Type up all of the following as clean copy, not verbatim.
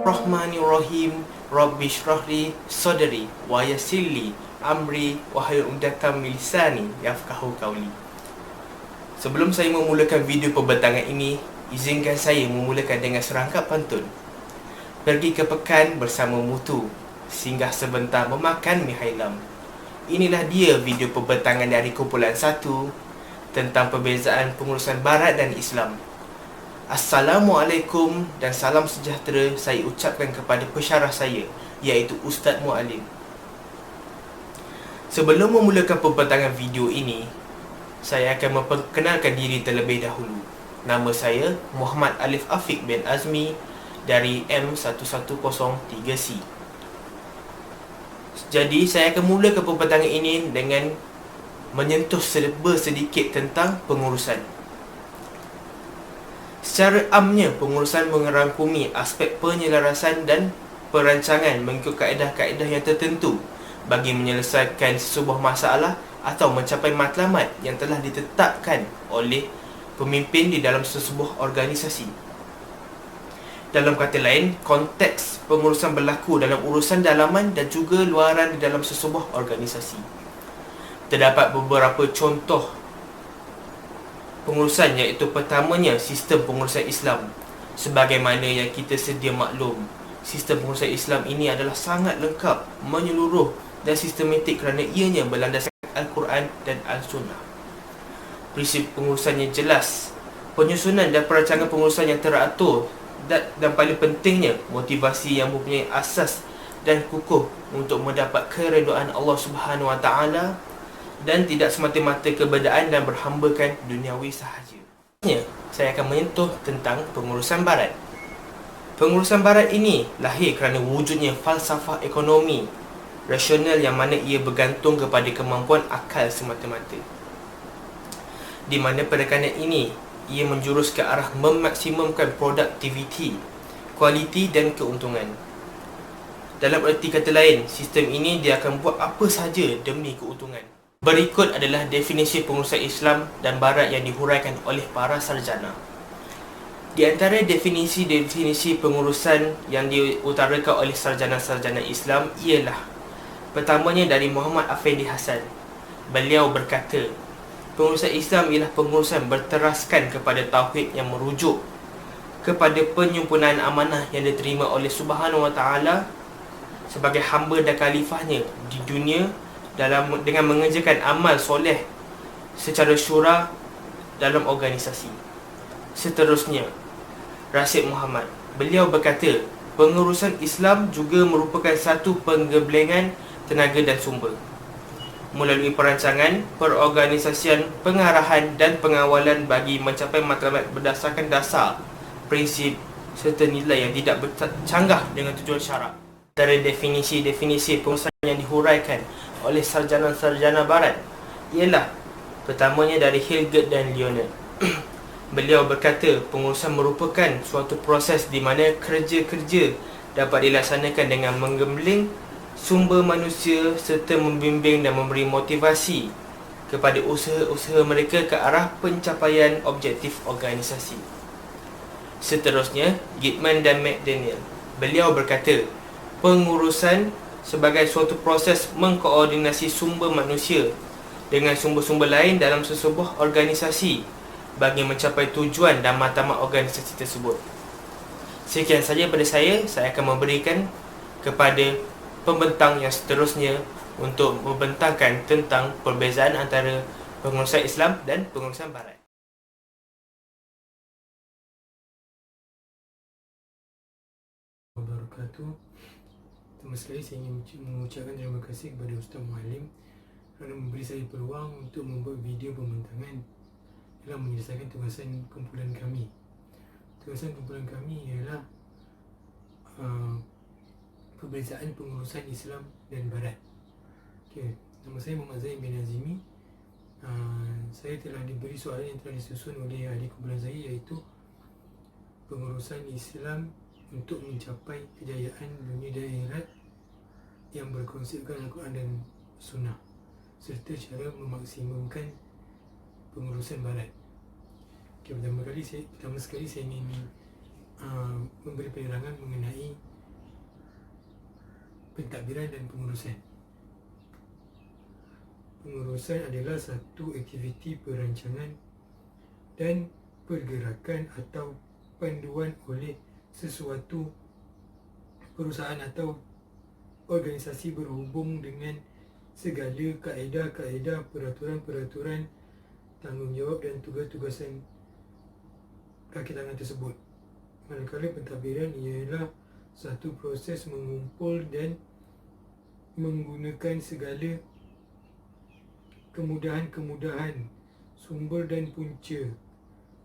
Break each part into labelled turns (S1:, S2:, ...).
S1: Bismillahirrahmanirrahim. Rabbi shrahli sadri wa yassirli amri wahlul 'uqdatam min lisani yafqahu qawli. Sebelum saya memulakan video pembentangan ini, izinkan saya memulakan dengan serangkap pantun. Pergi ke pekan bersama mutu, singgah sebentar memakan mi hailam. Inilah dia video pembentangan dari kumpulan 1 tentang perbezaan pengurusan Barat dan Islam. Assalamualaikum dan salam sejahtera saya ucapkan kepada pensyarah saya, iaitu Ustaz Mualim. Sebelum memulakan pembentangan video ini, saya akan memperkenalkan diri terlebih dahulu. Nama saya Muhammad Alif Afiq bin Azmi dari M1103C. Jadi saya akan mulakan pembentangan ini dengan menyentuh sedikit tentang pengurusan. Secara amnya, pengurusan merangkumi aspek penyelarasan dan perancangan mengikut kaedah-kaedah yang tertentu bagi menyelesaikan sebuah masalah atau mencapai matlamat yang telah ditetapkan oleh pemimpin di dalam sebuah organisasi. Dalam kata lain, konteks pengurusan berlaku dalam urusan dalaman dan juga luaran di dalam sebuah organisasi. Terdapat beberapa contoh pengurusan, iaitu pertamanya sistem pengurusan Islam. Sebagaimana yang kita sedia maklum, sistem pengurusan Islam ini adalah sangat lengkap, menyeluruh dan sistematik kerana ianya berlandaskan Al-Quran dan Al-Sunnah. Prinsip pengurusannya jelas, penyusunan dan perancangan pengurusan yang teratur, dan paling pentingnya motivasi yang mempunyai asas dan kukuh untuk mendapat keredaan Allah Subhanahu Wa Taala dan tidak semata-mata kebedaan dan berhambakan duniawi sahaja. Saya akan menyentuh tentang pengurusan Barat. Pengurusan Barat ini lahir kerana wujudnya falsafah ekonomi rasional yang mana ia bergantung kepada kemampuan akal semata-mata, di mana penekanan ini ia menjurus ke arah memaksimumkan produktiviti, kualiti dan keuntungan. Dalam erti kata lain, sistem ini dia akan buat apa sahaja demi keuntungan. Berikut adalah definisi pengurusan Islam dan Barat yang dihuraikan oleh para sarjana. Di antara definisi-definisi pengurusan yang diutarakan oleh sarjana-sarjana Islam ialah, pertamanya dari Muhammad Afendi Hasan. Beliau berkata, pengurusan Islam ialah pengurusan berteraskan kepada tauhid yang merujuk kepada penyempurnaan amanah yang diterima oleh Subhanahu Wa Taala sebagai hamba dan khalifahnya di dunia dengan mengerjakan amal soleh secara syura dalam organisasi. Seterusnya, Rasyid Muhammad, beliau berkata, pengurusan Islam juga merupakan satu penggembelengan tenaga dan sumber melalui perancangan, perorganisasian, pengarahan dan pengawalan bagi mencapai matlamat berdasarkan dasar, prinsip serta nilai yang tidak bercanggah dengan tujuan syarak. Antara definisi-definisi pengurusan yang dihuraikan oleh sarjana-sarjana Barat ialah, pertamanya dari Hilgert dan Leonard. Beliau berkata, pengurusan merupakan suatu proses di mana kerja-kerja dapat dilaksanakan dengan menggembeling sumber manusia serta membimbing dan memberi motivasi kepada usaha-usaha mereka ke arah pencapaian objektif organisasi. Seterusnya, Gitman dan McDaniel. Beliau berkata, pengurusan sebagai suatu proses mengkoordinasi sumber manusia dengan sumber-sumber lain dalam sesebuah organisasi bagi mencapai tujuan dan matlamat organisasi tersebut. Sekian saja pada saya akan memberikan kepada pembentang yang seterusnya untuk membentangkan tentang perbezaan antara pengurusan Islam dan pengurusan Barat.
S2: Wabarakatuh. Pertama sekali saya ingin mengucapkan terima kasih kepada Ustaz Mualim kerana memberi saya peluang untuk membuat video pembentangan dalam menyelesaikan tugasan kumpulan kami. Tugasan kumpulan kami ialah perbezaan pengurusan Islam dan Barat. Okay. Nama saya Muhammad Zain bin Azimi. Saya telah diberi soalan yang telah disusun oleh ahli kumpulan saya, iaitu pengurusan Islam untuk mencapai kejayaan dunia dan akhirat yang berkonsepkan Al-Quran dan Sunnah, serta cara memaksimumkan pengurusan Barat. Okay, pertama sekali saya ingin memberi penerangan mengenai pentadbiran dan pengurusan. Pengurusan adalah satu aktiviti perancangan dan pergerakan atau panduan oleh sesuatu perusahaan atau organisasi berhubung dengan segala kaedah-kaedah, peraturan-peraturan, tanggungjawab dan tugas-tugasan kaki tangan tersebut. Manakala pentadbiran ialah satu proses mengumpul dan menggunakan segala kemudahan-kemudahan sumber dan punca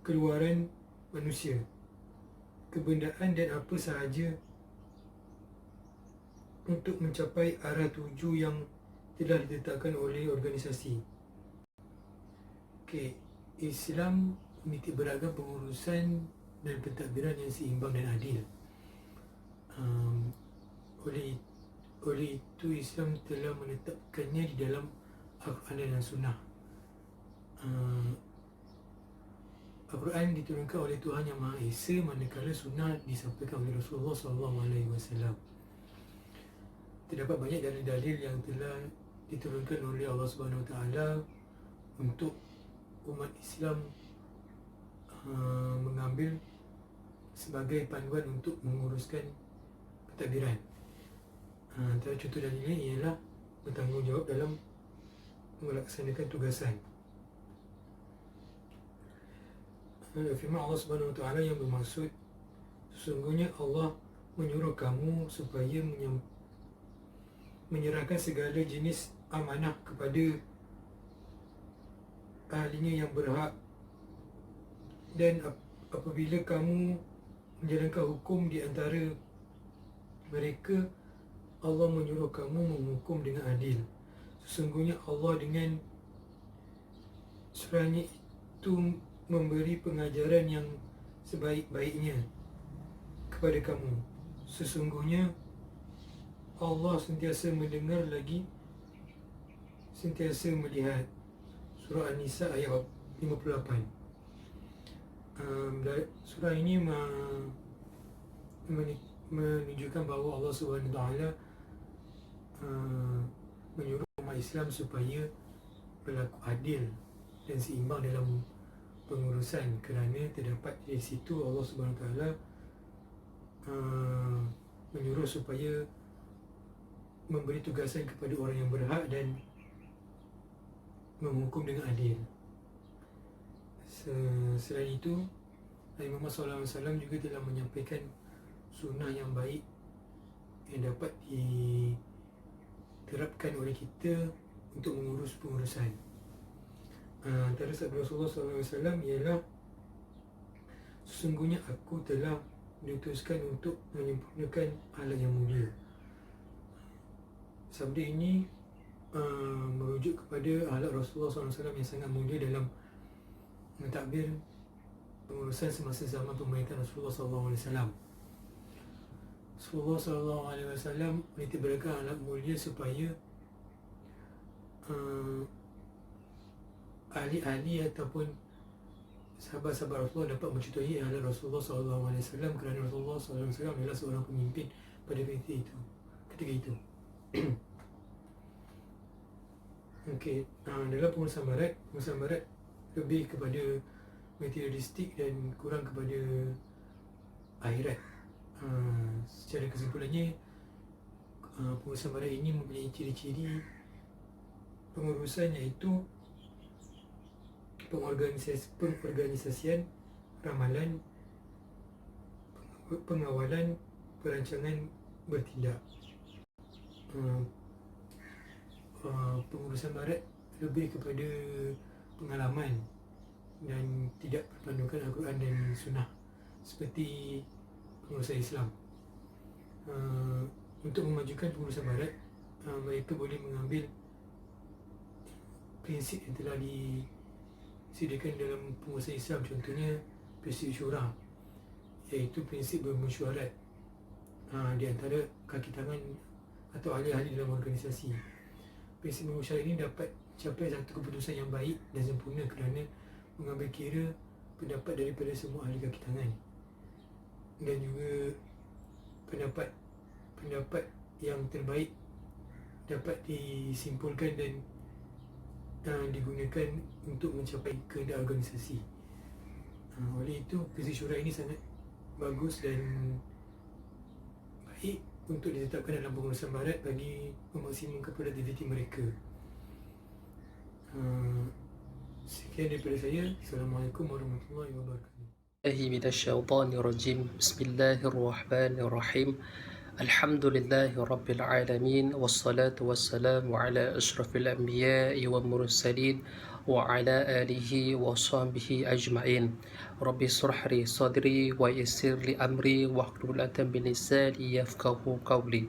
S2: keluaran manusia, kebendaan dan apa sahaja untuk mencapai arah tuju yang telah ditetapkan oleh organisasi. Islam menitik beratkan pengurusan dan pentadbiran yang seimbang dan adil. Oleh itu Islam telah menetapkannya di dalam Al-Quran dan Sunnah. Al-Quran diturunkan oleh Tuhan Yang Maha Esa, manakala Sunnah disampaikan oleh Rasulullah SAW. Terdapat banyak dalil-dalil yang telah diturunkan oleh Allah Subhanahu Wa Taala untuk umat Islam mengambil sebagai panduan untuk menguruskan pentadbiran. Antara contoh dalilnya ialah bertanggungjawab dalam melaksanakan tugasan. Firman Allah Subhanahu Wa Taala yang bermaksud, sesungguhnya Allah menyuruh kamu supaya menyerahkan segala jenis amanah kepada ahlinya yang berhak, dan apabila kamu menjalankan hukum di antara mereka, Allah menyuruh kamu menghukum dengan adil. Sesungguhnya Allah dengan surahnya itu memberi pengajaran yang sebaik-baiknya kepada kamu. Sesungguhnya Allah sentiasa mendengar lagi sentiasa melihat. Surah An-Nisa ayat 58. Surah ini menunjukkan bahawa Allah SWT menyuruh umat Islam supaya berlaku adil dan seimbang dalam pengurusan, kerana terdapat di situ Allah SWT menyuruh supaya memberi tugasan kepada orang yang berhak dan menghukum dengan adil. Selain itu, Nabi Muhammad SAW juga telah menyampaikan sunnah yang baik yang dapat diterapkan oleh kita untuk mengurus pengurusan. Antara sabda Rasulullah SAW ialah, sesungguhnya aku telah diutuskan untuk menyempurnakan ahlak yang mulia. Sabda ini merujuk kepada ahlak Rasulullah SAW yang sangat mulia dalam mentadbir pengurusan semasa zaman pemerintahan Rasulullah SAW. Rasulullah SAW menitik beratkan ahlak mulia supaya ahli-ahli ataupun sahabat-sahabat Rasulullah dapat mencontohi ahlak Rasulullah SAW, kerana Rasulullah SAW adalah seorang pemimpin pada ketika itu. Dalam pengurusan barat lebih kepada materialistik dan kurang kepada akhirat. Secara kesimpulannya, pengurusan barat ini mempunyai ciri-ciri pengurusan, iaitu pengorganisasian, ramalan, pengawalan, perancangan, bertindak. Pengurusan barat lebih kepada pengalaman dan tidak berpandukan Al-Quran dan Sunnah seperti pengurusan Islam. Untuk memajukan pengurusan barat, mereka boleh mengambil prinsip yang telah disediakan dalam pengurusan Islam, contohnya prinsip syura, iaitu prinsip bermesyuarat di antara kaki tangan atau ahli-ahli dalam organisasi. Prinsip bermesyuarat ini dapat capai satu keputusan yang baik dan sempurna kerana mengambil kira pendapat daripada semua ahli kaki tangan, dan juga pendapat yang terbaik dapat disimpulkan dan digunakan untuk mencapai kehendak organisasi. Oleh itu, visi syura ini sangat bagus dan baik untuk ditetapkan dalam pengurusan barat bagi memaksimumkan produktiviti mereka. Sekian daripada saya. Assalamualaikum warahmatullahi wabarakatuh.
S3: من الشيطان الرجيم بسم الله الرحمن الرحيم الحمد لله رب العالمين والصلاة والسلام على أشرف الأنبياء والمرسلين وعلى آله وصحبه أجمعين رب اشرح لي صدري ويسر لي أمري واحلل عقدة من لساني يفقهوا قولي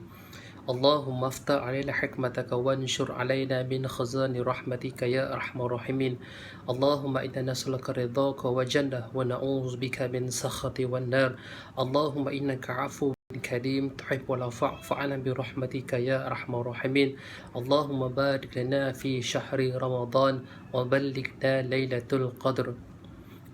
S3: اللهم افتح علينا حكمتك وانشر علينا من خزان رحمتك يا أرحم الراحمين اللهم إنا نسألك رضاك وجنة ونعوذ بك من سخط والنار اللهم إنك عفو كريم تحب العفو فاعف عنا برحمتك يا أرحم الراحمين اللهم بارك لنا في شهر رمضان وبلغنا ليلة القدر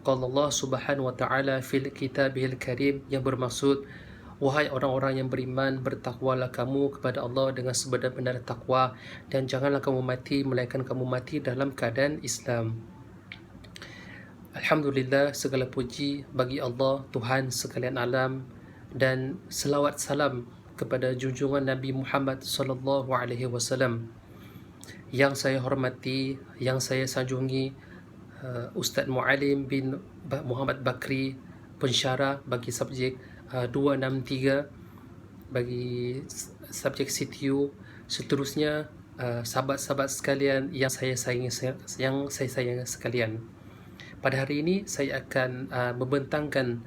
S3: قال الله سبحانه وتعالى في كتابه الكريم yang bermaksud wahai orang-orang yang beriman, bertakwalah kamu kepada Allah dengan sebenar-benar takwa dan janganlah kamu mati melainkan kamu mati dalam keadaan Islam. Alhamdulillah, segala puji bagi Allah, Tuhan sekalian alam, dan selawat salam kepada junjungan Nabi Muhammad sallallahu alaihi wasallam. Yang saya hormati, yang saya sanjungi, Ustaz Mualim bin Muhammad Bakri, pensyarah bagi subjek 263 bagi subjek CTU. Seterusnya sahabat-sahabat sekalian yang saya sayangi sekalian. Pada hari ini saya akan membentangkan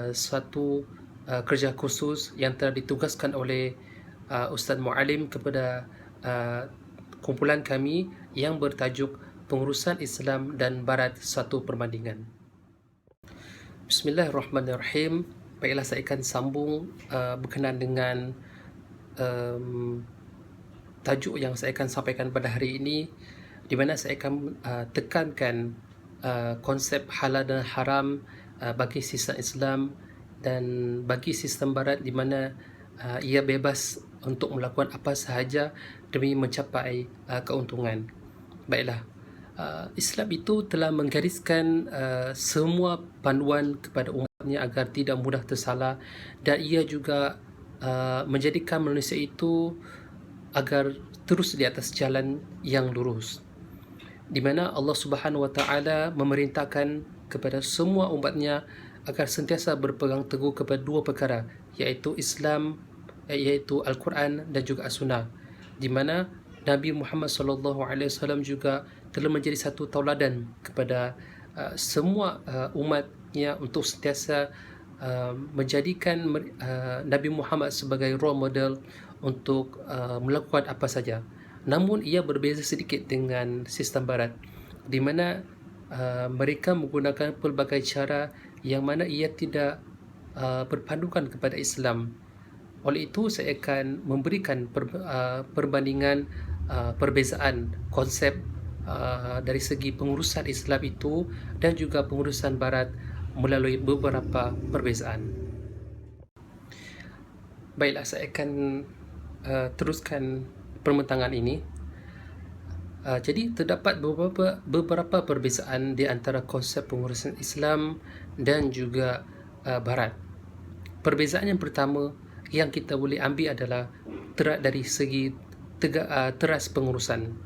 S3: suatu kerja khusus yang telah ditugaskan oleh Ustaz Mualim kepada kumpulan kami yang bertajuk Pengurusan Islam dan Barat Satu Perbandingan. Bismillahirrahmanirrahim. Baiklah, saya akan sambung berkenaan dengan tajuk yang saya akan sampaikan pada hari ini, di mana saya akan tekankan konsep halal dan haram bagi sistem Islam dan bagi sistem Barat, di mana ia bebas untuk melakukan apa sahaja demi mencapai keuntungan. Baiklah, Islam itu telah menggariskan semua panduan kepada umatnya agar tidak mudah tersalah, dan ia juga menjadikan manusia itu agar terus di atas jalan yang lurus, di mana Allah Subhanahu Wa Taala memerintahkan kepada semua umatnya agar sentiasa berpegang teguh kepada dua perkara, iaitu Islam, iaitu Al-Quran dan juga As-Sunnah, di mana Nabi Muhammad SAW juga telah menjadi satu tauladan kepada semua umatnya untuk sentiasa menjadikan Nabi Muhammad sebagai role model untuk melakukan apa saja. Namun ia berbeza sedikit dengan sistem Barat, di mana mereka menggunakan pelbagai cara yang mana ia tidak berpandukan kepada Islam. Oleh itu saya akan memberikan perbandingan perbezaan konsep dari segi pengurusan Islam itu dan juga pengurusan Barat melalui beberapa perbezaan. Baiklah, saya akan teruskan perbentangan ini. Jadi terdapat beberapa perbezaan di antara konsep pengurusan Islam dan juga Barat. Perbezaan yang pertama yang kita boleh ambil adalah dari segi teras pengurusan.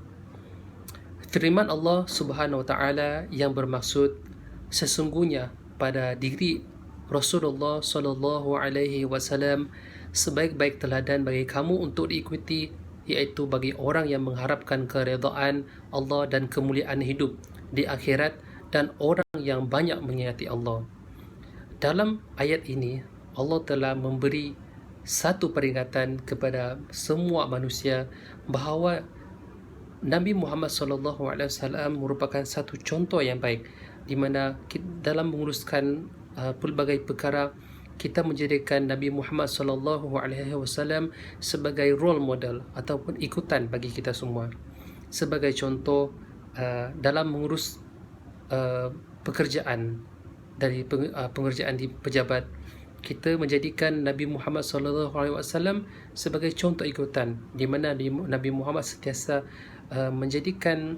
S3: Firman Allah Subhanahu Wa Taala yang bermaksud, sesungguhnya pada diri Rasulullah Sallallahu Alaihi Wasallam sebaik-baik teladan bagi kamu untuk diikuti, iaitu bagi orang yang mengharapkan keredaan Allah dan kemuliaan hidup di akhirat dan orang yang banyak menghayati Allah. Dalam ayat ini Allah telah memberi satu peringatan kepada semua manusia bahawa Nabi Muhammad SAW merupakan satu contoh yang baik, di mana dalam menguruskan pelbagai perkara kita menjadikan Nabi Muhammad SAW sebagai role model ataupun ikutan bagi kita semua. Sebagai contoh dalam mengurus pekerjaan dari pengerjaan di pejabat, kita menjadikan Nabi Muhammad SAW sebagai contoh ikutan, di mana Nabi Muhammad sentiasa menjadikan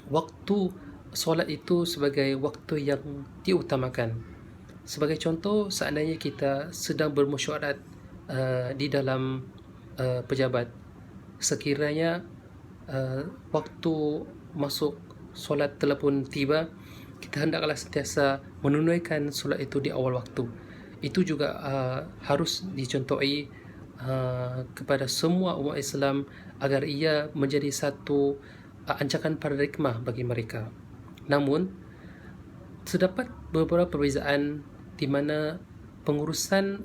S3: waktu solat itu sebagai waktu yang diutamakan. Sebagai contoh, seandainya kita sedang bermesyuarat di dalam pejabat, sekiranya waktu masuk solat telah pun tiba, kita hendaklah sentiasa menunaikan solat itu di awal waktu. Itu juga harus dicontohi kepada semua umat Islam agar ia menjadi satu ancaman paradigma bagi mereka. Namun, terdapat beberapa perbezaan di mana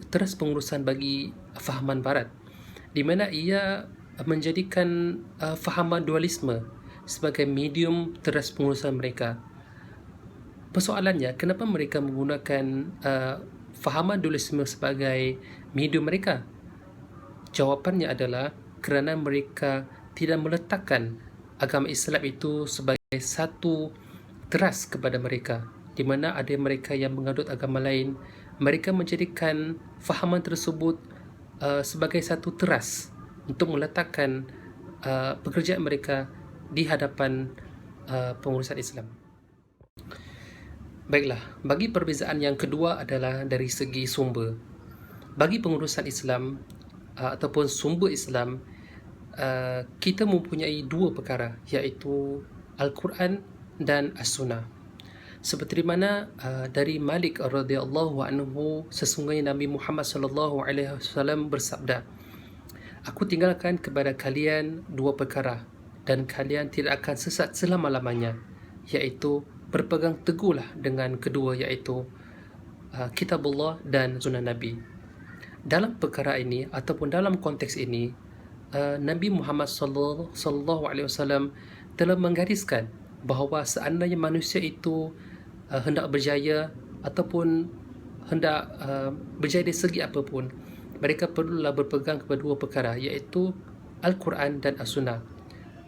S3: teras pengurusan bagi fahaman barat, di mana ia menjadikan fahaman dualisme sebagai medium teras pengurusan mereka. Persoalannya, kenapa mereka menggunakan fahaman dualisme sebagai medium mereka? Jawapannya adalah kerana mereka tidak meletakkan agama Islam itu sebagai satu teras kepada mereka, di mana ada mereka yang mengadut agama lain. Mereka menjadikan fahaman tersebut sebagai satu teras untuk meletakkan pekerjaan mereka di hadapan pengurusan Islam. Baiklah, bagi perbezaan yang kedua adalah dari segi sumber. Bagi pengurusan Islam ataupun sumber Islam, kita mempunyai dua perkara, iaitu Al-Quran dan As-Sunnah. Seperti mana dari Malik radhiyallahu anhu, sesungguhnya Nabi Muhammad sallallahu alaihi wasallam bersabda, "Aku tinggalkan kepada kalian dua perkara dan kalian tidak akan sesat selama-lamanya, iaitu berpegang teguhlah dengan kedua, iaitu Kitabullah dan Sunnah Nabi." Dalam perkara ini ataupun dalam konteks ini, Nabi Muhammad sallallahu alaihi wasallam telah menggariskan bahawa seandainya manusia itu hendak berjaya ataupun hendak berjaya dari segi apapun, mereka perlulah berpegang kepada dua perkara, iaitu Al-Quran dan As-Sunnah.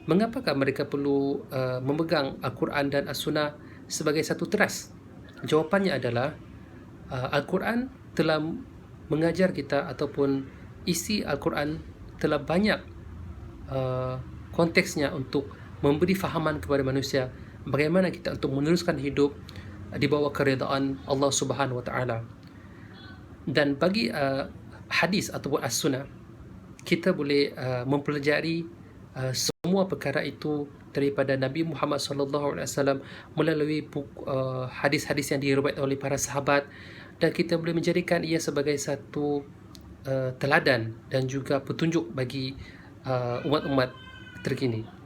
S3: Mengapakah mereka perlu memegang Al-Quran dan As-Sunnah sebagai satu teras? Jawapannya adalah Al-Quran telah mengajar kita, ataupun isi Al-Quran telah banyak konteksnya untuk memberi fahaman kepada manusia bagaimana kita untuk meneruskan hidup di bawah keredaan Allah Subhanahu Wa Taala. Dan bagi hadis ataupun As-Sunnah, kita boleh mempelajari semua perkara itu daripada Nabi Muhammad SAW melalui hadis-hadis yang diriwayatkan oleh para sahabat, dan kita boleh menjadikan ia sebagai satu teladan dan juga petunjuk bagi umat-umat terkini.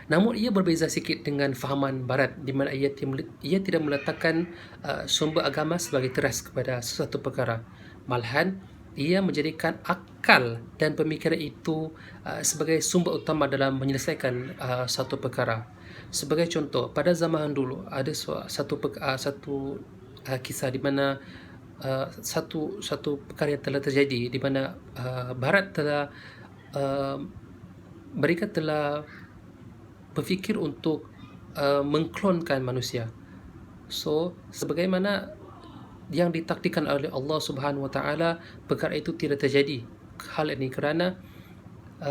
S3: Namun ia berbeza sikit dengan fahaman barat, di mana ia tidak meletakkan sumber agama sebagai teras kepada sesuatu perkara. Malahan ia menjadikan akal dan pemikiran itu sebagai sumber utama dalam menyelesaikan satu perkara. Sebagai contoh, pada zaman dulu ada satu kisah di mana satu perkara yang telah terjadi, di mana barat telah mereka telah berfikir untuk mengklonkan manusia. So, sebagaimana yang ditakdirkan oleh Allah Subhanahu Wa Taala, perkara itu tidak terjadi. Hal ini kerana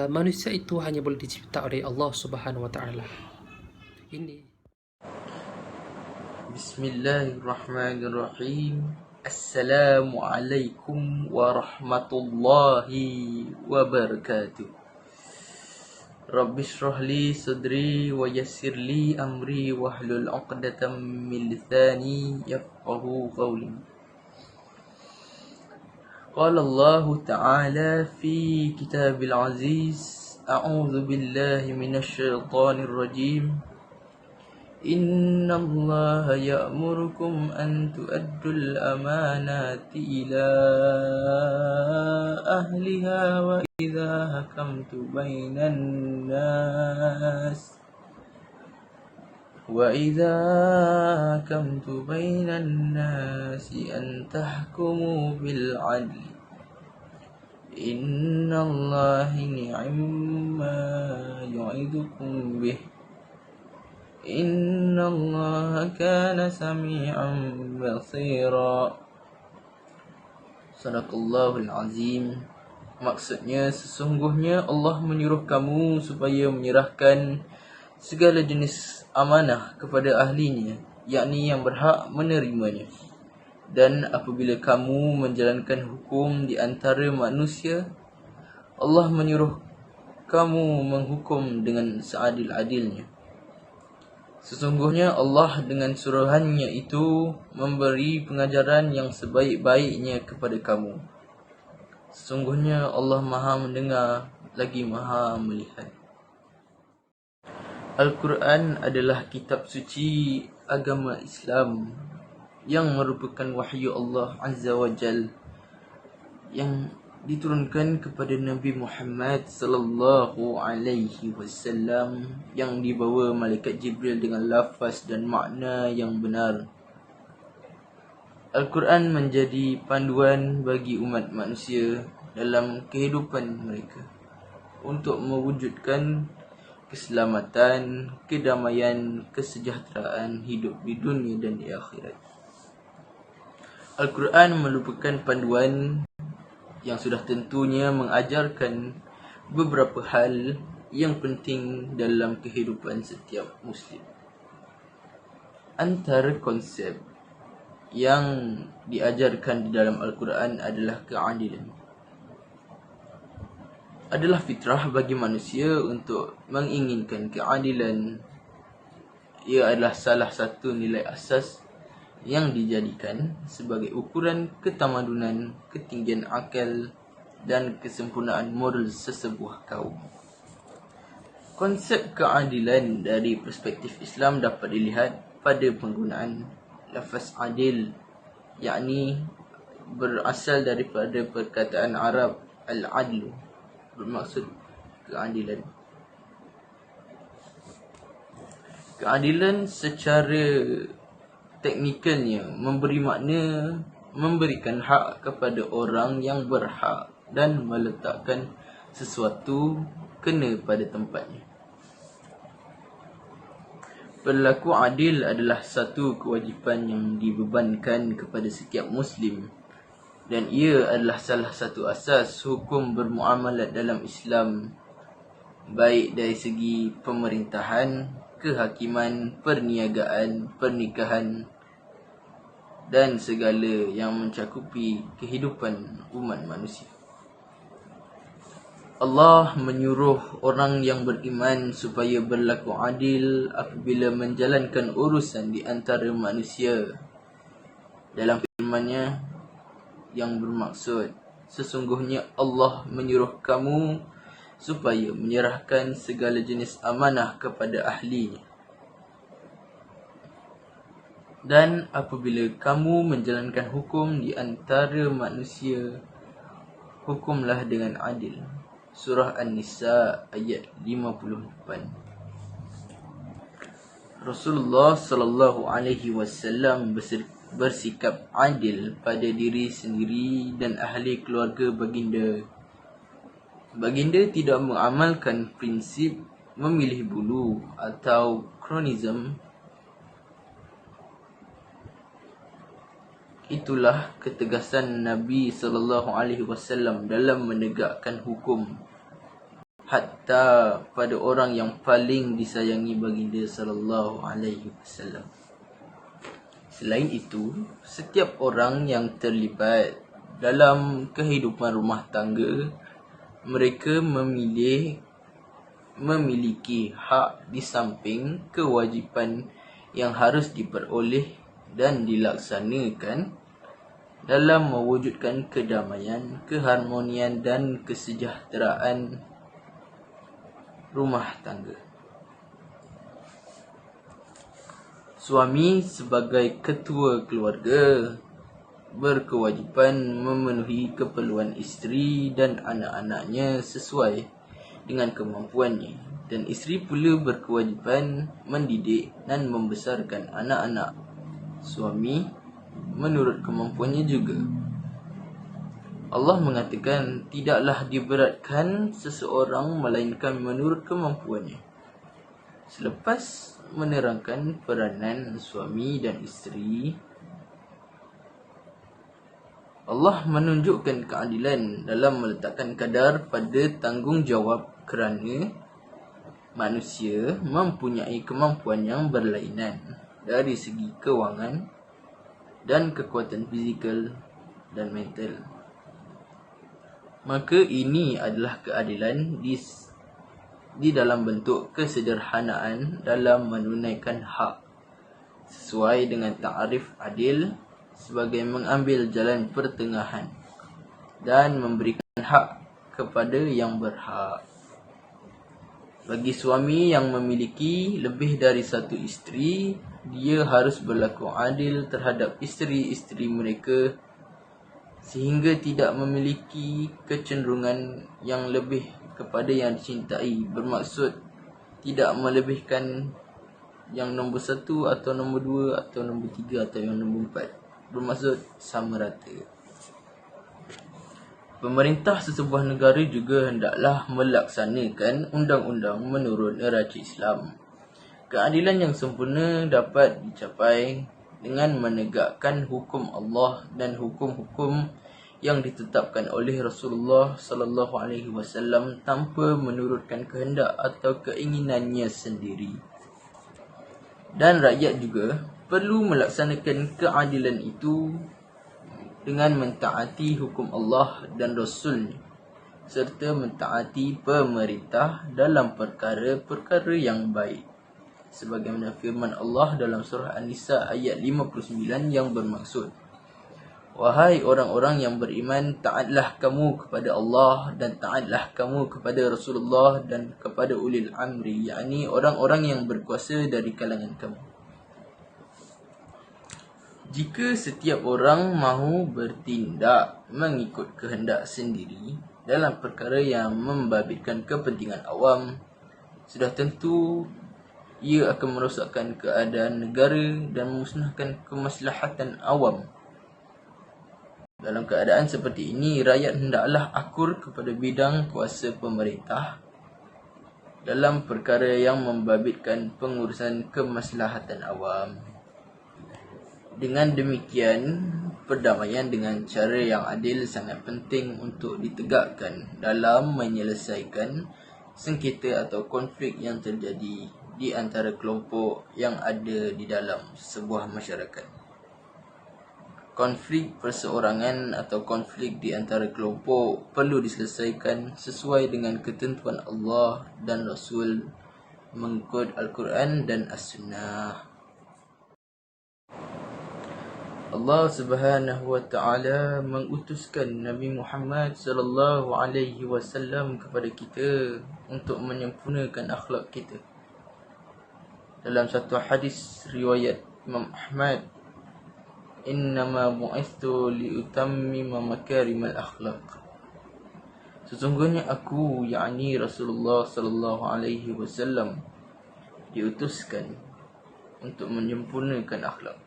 S3: manusia itu hanya boleh dicipta oleh Allah Subhanahu Wa Taala. Ini.
S4: Bismillahirrahmanirrahim. Assalamualaikum warahmatullahi wabarakatuh. Rabbi shrah li sadri wa yassir li amri wahlul 'uqdatam min lisani yafqahu qawli. Qala Allah Ta'ala fi kitabil aziz, a'udzu billahi minasy syaithanir rajim. Inna Allah ya'murukum an tu'addul amanati ila ahliha wa idza hakamtu bainan nas an tahkumu bil 'adli. Inna Allah ni'ma yu'idukum bih. Inna Allah kana sami'an basira. Sadaqallahul azim. Maksudnya, sesungguhnya Allah menyuruh kamu supaya menyerahkan segala jenis amanah kepada ahlinya, yakni yang berhak menerimanya. Dan apabila kamu menjalankan hukum di antara manusia, Allah menyuruh kamu menghukum dengan seadil-adilnya. Sesungguhnya Allah dengan suruhannya itu memberi pengajaran yang sebaik-baiknya kepada kamu. Sesungguhnya Allah Maha mendengar lagi Maha melihat. Al-Quran adalah kitab suci agama Islam yang merupakan wahyu Allah Azza wa Jal yang diturunkan kepada Nabi Muhammad sallallahu alaihi wasallam, yang dibawa malaikat Jibril dengan lafaz dan makna yang benar. Al-Quran menjadi panduan bagi umat manusia dalam kehidupan mereka untuk mewujudkan keselamatan, kedamaian, kesejahteraan hidup di dunia dan di akhirat. Al-Quran merupakan panduan yang sudah tentunya mengajarkan beberapa hal yang penting dalam kehidupan setiap Muslim. Antara konsep yang diajarkan di dalam Al-Quran adalah keadilan. Adalah fitrah bagi manusia untuk menginginkan keadilan. Ia adalah salah satu nilai asas yang dijadikan sebagai ukuran ketamadunan, ketinggian akal dan kesempurnaan moral sesebuah kaum. Konsep keadilan dari perspektif Islam dapat dilihat pada penggunaan lafaz adil, yakni berasal daripada perkataan Arab al-adlu, bermaksud keadilan. Keadilan secara teknikalnya memberi makna memberikan hak kepada orang yang berhak dan meletakkan sesuatu kena pada tempatnya. Berlaku adil adalah satu kewajipan yang dibebankan kepada setiap Muslim, dan ia adalah salah satu asas hukum bermuamalat dalam Islam, baik dari segi pemerintahan, kehakiman, perniagaan, pernikahan dan segala yang mencakupi kehidupan umat manusia. Allah menyuruh orang yang beriman supaya berlaku adil apabila menjalankan urusan di antara manusia. Dalam firman-Nya yang bermaksud, sesungguhnya Allah menyuruh kamu supaya menyerahkan segala jenis amanah kepada ahlinya. Dan apabila kamu menjalankan hukum di antara manusia, hukumlah dengan adil. Surah An-Nisa ayat 58. Rasulullah sallallahu alaihi wasallam bersikap adil pada diri sendiri dan ahli keluarga baginda. Baginda tidak mengamalkan prinsip memilih bulu atau kronism. Itulah ketegasan Nabi sallallahu alaihi wasallam dalam menegakkan hukum, hatta pada orang yang paling disayangi baginda sallallahu alaihi wasallam. Selain itu, setiap orang yang terlibat dalam kehidupan rumah tangga, mereka memiliki hak di samping kewajipan yang harus diperoleh dan dilaksanakan dalam mewujudkan kedamaian, keharmonian dan kesejahteraan rumah tangga. Suami sebagai ketua keluarga berkewajipan memenuhi keperluan isteri dan anak-anaknya sesuai dengan kemampuannya, dan isteri pula berkewajipan mendidik dan membesarkan anak-anak suami menurut kemampuannya juga. Allah mengatakan tidaklah diberatkan seseorang melainkan menurut kemampuannya. Selepas menerangkan peranan suami dan isteri, Allah menunjukkan keadilan dalam meletakkan kadar pada tanggungjawab kerana manusia mempunyai kemampuan yang berlainan dari segi kewangan dan kekuatan fizikal dan mental. Maka ini adalah keadilan di dalam bentuk kesederhanaan dalam menunaikan hak sesuai dengan ta'arif adil sebagai mengambil jalan pertengahan dan memberikan hak kepada yang berhak. Bagi suami yang memiliki lebih dari satu isteri, dia harus berlaku adil terhadap isteri-isteri mereka sehingga tidak memiliki kecenderungan yang lebih kepada yang dicintai. Bermaksud tidak melebihkan yang nombor 1 atau nombor 2 atau nombor 3 atau yang nombor 4. Bermaksud sama rata. Pemerintah sesebuah negara juga hendaklah melaksanakan undang-undang menurut neraca Islam. Keadilan yang sempurna dapat dicapai dengan menegakkan hukum Allah dan hukum-hukum yang ditetapkan oleh Rasulullah sallallahu alaihi wasallam tanpa menurutkan kehendak atau keinginannya sendiri. Dan rakyat juga perlu melaksanakan keadilan itu dengan mentaati hukum Allah dan Rasul serta mentaati pemerintah dalam perkara-perkara yang baik. Sebagaimana firman Allah dalam surah An-Nisa ayat 59 yang bermaksud, wahai orang-orang yang beriman, taatlah kamu kepada Allah dan taatlah kamu kepada Rasulullah dan kepada ulil amri, yakni orang-orang yang berkuasa dari kalangan kamu. Jika setiap orang mahu bertindak mengikut kehendak sendiri dalam perkara yang membabitkan kepentingan awam, sudah tentu ia akan merosakkan keadaan negara dan memusnahkan kemaslahatan awam. Dalam keadaan seperti ini, rakyat hendaklah akur kepada bidang kuasa pemerintah dalam perkara yang membabitkan pengurusan kemaslahatan awam. Dengan demikian, perdamaian dengan cara yang adil sangat penting untuk ditegakkan dalam menyelesaikan sengketa atau konflik yang terjadi di antara kelompok yang ada di dalam sebuah masyarakat. Konflik perseorangan atau konflik di antara kelompok perlu diselesaikan sesuai dengan ketentuan Allah dan Rasul mengikut Al-Quran dan As-Sunnah. Allah Subhanahu wa taala mengutuskan Nabi Muhammad sallallahu alaihi wasallam kepada kita untuk menyempurnakan akhlak kita. Dalam satu hadis riwayat Imam Ahmad, innama bu'istu liutammima makarimal akhlaq. Sesungguhnya aku, yakni Rasulullah sallallahu alaihi wasallam, diutuskan untuk menyempurnakan akhlak.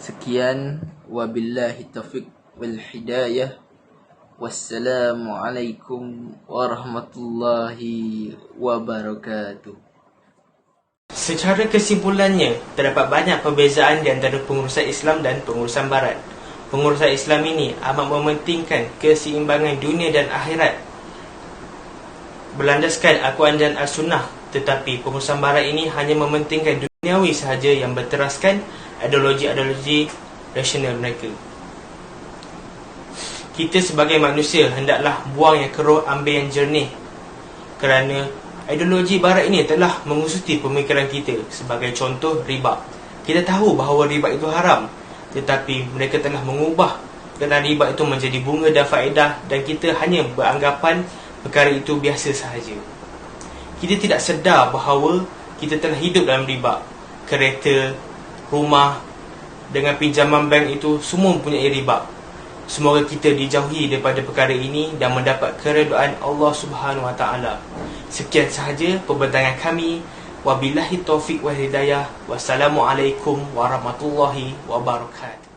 S4: Sekian, wabillahi taufiq wal hidayah. Wassalamualaikum warahmatullahi wabarakatuh.
S1: Secara kesimpulannya, terdapat banyak perbezaan di antara pengurusan Islam dan pengurusan Barat. Pengurusan Islam ini amat mementingkan keseimbangan dunia dan akhirat berlandaskan Al-Quran dan Al-Sunnah, tetapi pengurusan Barat ini hanya mementingkan duniawi sahaja yang berteraskan ideologi-ideologi rasional mereka. Kita sebagai manusia hendaklah buang yang keruh, ambil yang jernih, kerana ideologi Barat ini telah mengusuti pemikiran kita. Sebagai contoh, riba. Kita tahu bahawa riba itu haram, tetapi mereka telah mengubah kerana riba itu menjadi bunga dan faedah, dan kita hanya beranggapan perkara itu biasa sahaja. Kita tidak sedar bahawa kita telah hidup dalam riba. Kereta, rumah dengan pinjaman bank itu semua mempunyai riba. Semoga kita dijauhi daripada perkara ini dan mendapat keredaan Allah Subhanahu Wa Taala. Sekian sahaja pembentangan kami. Wabillahi taufiq wal hidayah. Wassalamualaikum warahmatullahi wabarakatuh.